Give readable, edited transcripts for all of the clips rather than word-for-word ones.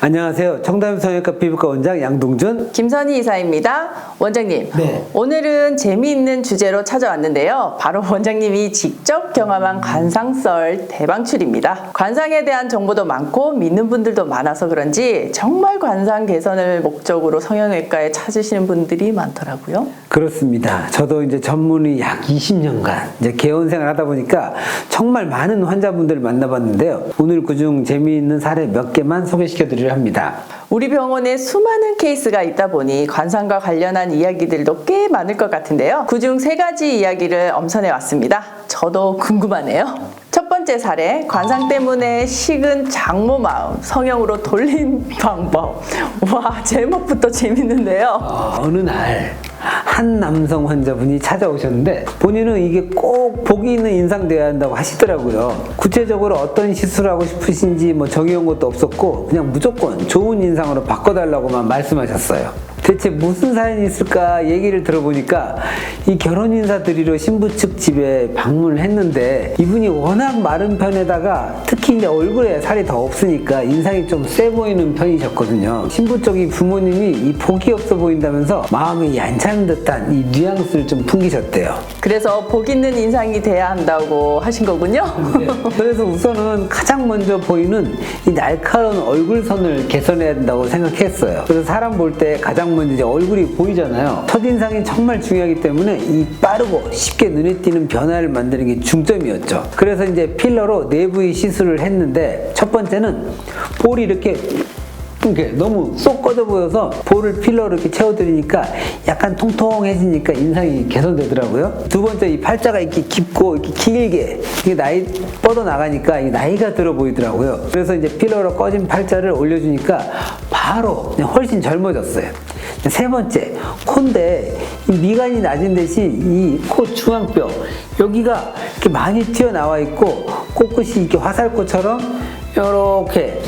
안녕하세요. 청담 성형외과 피부과 원장 양동준 김선희 이사입니다. 원장님, 네. 오늘은 재미있는 주제로 찾아왔는데요. 바로 원장님이 직접 경험한 관상썰 대방출입니다. 관상에 대한 정보도 많고 믿는 분들도 많아서 그런지 정말 관상 개선을 목적으로 성형외과에 찾으시는 분들이 많더라고요. 그렇습니다. 저도 이제 전문의 약 20년간 이제 개원 생활 하다 보니까 정말 많은 환자분들을 만나봤는데요. 오늘 그중 재미있는 사례 몇 개만 소개시켜 드리려 합니다. 우리 병원에 수많은 케이스가 있다 보니 관상과 관련한 이야기들도 꽤 많을 것 같은데요. 그중 3가지 이야기를 엄선해 왔습니다. 저도 궁금하네요. 첫 번째 사례, 관상 때문에 식은 장모 마음 성형으로 돌린 방법. 와, 제목부터 재밌는데요. 어느 날 한 남성 환자분이 찾아오셨는데 본인은 이게 꼭 복이 있는 인상되어야 한다고 하시더라고요. 구체적으로 어떤 시술을 하고 싶으신지 정해온 것도 없었고 그냥 무조건 좋은 인상으로 바꿔달라고만 말씀하셨어요. 대체 무슨 사연이 있을까 얘기를 들어보니까 이 결혼 인사 드리러 신부 측 집에 방문을 했는데 이분이 워낙 마른 편에다가 특히 이제 얼굴에 살이 더 없으니까 인상이 좀 세 보이는 편이셨거든요. 신부 쪽이 부모님이 이 복이 없어 보인다면서 마음이 얀찮은 듯한 이 뉘앙스를 좀 풍기셨대요. 그래서 복 있는 인상이 돼야 한다고 하신 거군요. 그래서 우선은 가장 먼저 보이는 이 날카로운 얼굴선을 개선해야 된다고 생각했어요. 그래서 사람 볼 때 가장 먼저 이제 얼굴이 보이잖아요. 첫인상이 정말 중요하기 때문에 이 빠르고 쉽게 눈에 띄는 변화를 만드는 게 중점이었죠. 그래서 이제 필러로 내부의 시술을 했는데 첫 번째는 볼이 이렇게 너무 쏙 꺼져 보여서 볼을 필러로 이렇게 채워드리니까 약간 통통해지니까 인상이 개선되더라고요. 두 번째, 이 팔자가 이렇게 깊고 이렇게 길게 이게 나이 뻗어 나가니까 나이가 들어 보이더라고요. 그래서 이제 필러로 꺼진 팔자를 올려주니까 바로 그냥 훨씬 젊어졌어요. 세 번째, 코인데 이 미간이 낮은 대신 이 코 중앙뼈 여기가 이렇게 많이 튀어나와 있고 코끝이 이렇게 화살코처럼 이렇게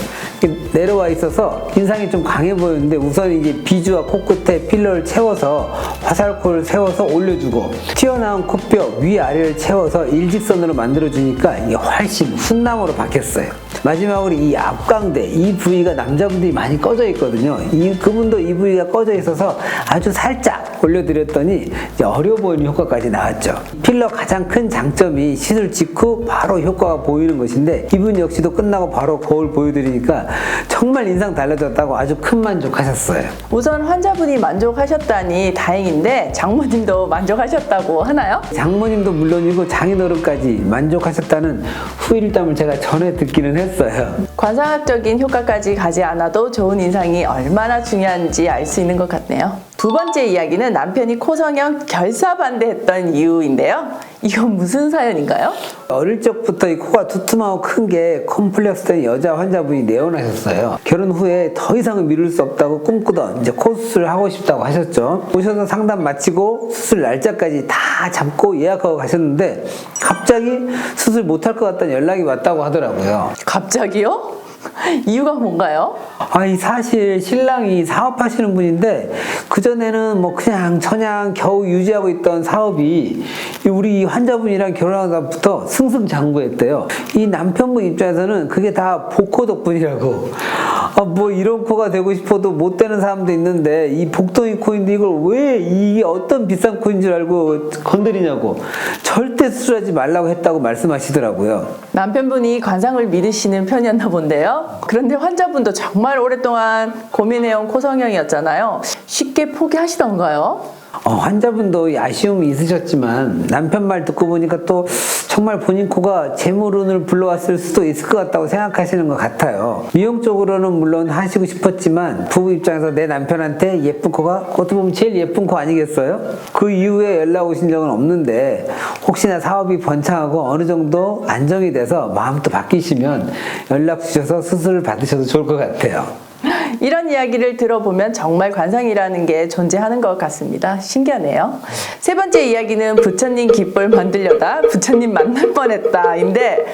내려와 있어서 인상이 좀 강해 보였는데 우선 이제 비주와 코끝에 필러를 채워서 화살코를 세워서 올려주고 튀어나온 코뼈 위아래를 채워서 일직선으로 만들어주니까 이게 훨씬 훈남으로 바뀌었어요. 마지막으로 이 앞광대 이 부위가 남자분들이 많이 꺼져 있거든요. 그분도 이 부위가 꺼져 있어서 아주 살짝 올려드렸더니 이제 어려 보이는 효과까지 나왔죠. 필러 가장 큰 장점이 시술 직후 바로 효과가 보이는 것인데 이분 역시도 끝나고 바로 거울 보여드리니까 정말 인상 달라졌다고 아주 큰 만족하셨어요. 우선 환자분이 만족하셨다니 다행인데 장모님도 만족하셨다고 하나요? 장모님도 물론이고 장인어른까지 만족하셨다는 후일담을 제가 전에 듣기는 했어요. 관상학적인 효과까지 가지 않아도 좋은 인상이 얼마나 중요한지 알 수 있는 것 같네요. 두 번째 이야기는 남편이 코성형 결사반대했던 이유인데요. 이건 무슨 사연인가요? 어릴 적부터 이 코가 두툼하고 큰 게 컴플렉스 된 여자 환자분이 내원하셨어요. 결혼 후에 더 이상은 미룰 수 없다고 꿈꾸던 이제 코 수술을 하고 싶다고 하셨죠. 오셔서 상담 마치고 수술 날짜까지 다 잡고 예약하고 가셨는데 갑자기 수술 못할 것 같다는 연락이 왔다고 하더라고요. 갑자기요? 이유가 뭔가요? 사실 신랑이 사업하시는 분인데 그전에는 그냥 저냥 겨우 유지하고 있던 사업이 우리 환자분이랑 결혼하다부터 승승장구했대요. 이 남편분 입장에서는 그게 다 복코 덕분이라고. 이런 코가 되고 싶어도 못 되는 사람도 있는데 이 복덩이 코인데 이걸 왜 이게 어떤 비싼 코인 줄 알고 건드리냐고 절대 수술하지 말라고 했다고 말씀하시더라고요. 남편분이 관상을 믿으시는 편이었나 본데요. 그런데 환자분도 정말 오랫동안 고민해온 코성형이었잖아요. 쉽게 포기하시던가요? 환자분도 아쉬움이 있으셨지만 남편 말 듣고 보니까 또 정말 본인 코가 재물운을 불러왔을 수도 있을 것 같다고 생각하시는 것 같아요. 미용적으로는 물론 하시고 싶었지만 부부 입장에서 내 남편한테 예쁜 코가 어떻게 보면 제일 예쁜 코 아니겠어요? 그 이후에 연락 오신 적은 없는데 혹시나 사업이 번창하고 어느 정도 안정이 돼서 마음도 바뀌시면 연락 주셔서 수술을 받으셔도 좋을 것 같아요. 이런 이야기를 들어보면 정말 관상이라는 게 존재하는 것 같습니다. 신기하네요. 세 번째 이야기는 부처님 귓볼 만들려다 부처님 만날 뻔했다인데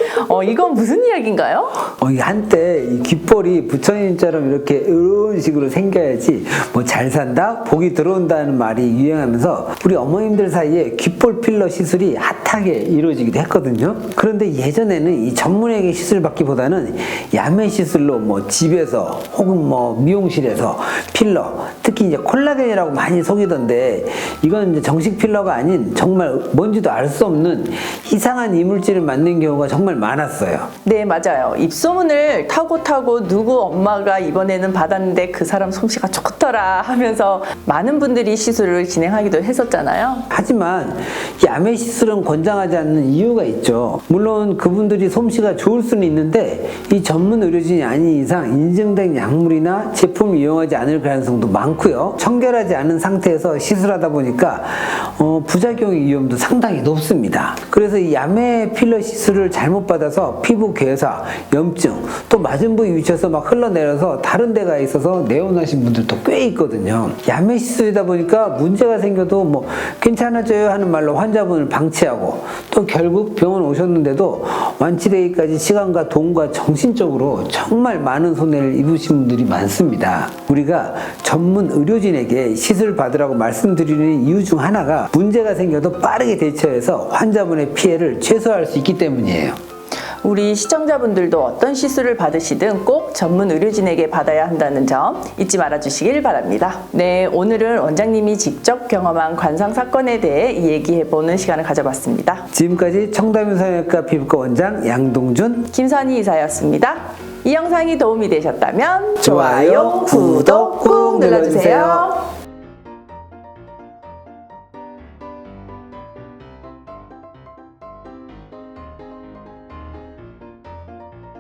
이건 무슨 이야기인가요? 이 한때 이 귓볼이 부처님처럼 이렇게 이런 식으로 생겨야지 뭐 잘 산다, 복이 들어온다는 말이 유행하면서 우리 어머님들 사이에 귓볼 필러 시술이 핫하게 이루어지기도 했거든요. 그런데 예전에는 이 전문의에게 시술 받기보다는 야매 시술로 뭐 집에서 혹은 뭐 미용실에서 필러, 특히 이제 콜라겐이라고 많이 속이던데 이건 이제 정식 필러가 아닌 정말 뭔지도 알 수 없는 이상한 이물질을 맞는 경우가 정말 많았어요. 네, 맞아요. 입소문을 타고 누구 엄마가 이번에는 받았는데 그 사람 솜씨가 좋더라 하면서 많은 분들이 시술을 진행하기도 했었잖아요. 하지만 야매 시술은 권장하지 않는 이유가 있죠. 물론 그분들이 솜씨가 좋을 수는 있는데 이 전문 의료진이 아닌 이상 인증된 약물이나 제품을 이용하지 않을 가능성도 많고요. 청결하지 않은 상태에서 시술하다 보니까 부작용의 위험도 상당히 높습니다. 그래서 이 야매 필러 시술을 잘못 받아서 피부 괴사, 염증, 또 맞은 부위 위쳐서 막 흘러내려서 다른 데가 있어서 내원하신 분들도 꽤 있거든요. 야매 시술이다 보니까 문제가 생겨도 뭐 괜찮아져요 하는 말로 환자분을 방치하고 또 결국 병원 오셨는데도 완치되기까지 시간과 돈과 정신적으로 정말 많은 손해를 입으신 분들이 많습니다. 우리가 전문 의료진에게 시술 받으라고 말씀드리는 이유 중 하나가 문제가 생겨도 빠르게 대처해서 환자분의 피해를 최소화할 수 있기 때문이에요. 우리 시청자분들도 어떤 시술을 받으시든 꼭 전문 의료진에게 받아야 한다는 점 잊지 말아 주시길 바랍니다. 네, 오늘은 원장님이 직접 경험한 관상 사건에 대해 얘기해보는 시간을 가져봤습니다. 지금까지 청담 성형외과 피부과 원장 양동준, 김선희 이사였습니다. 이 영상이 도움이 되셨다면 좋아요, 구독 꾹 눌러주세요.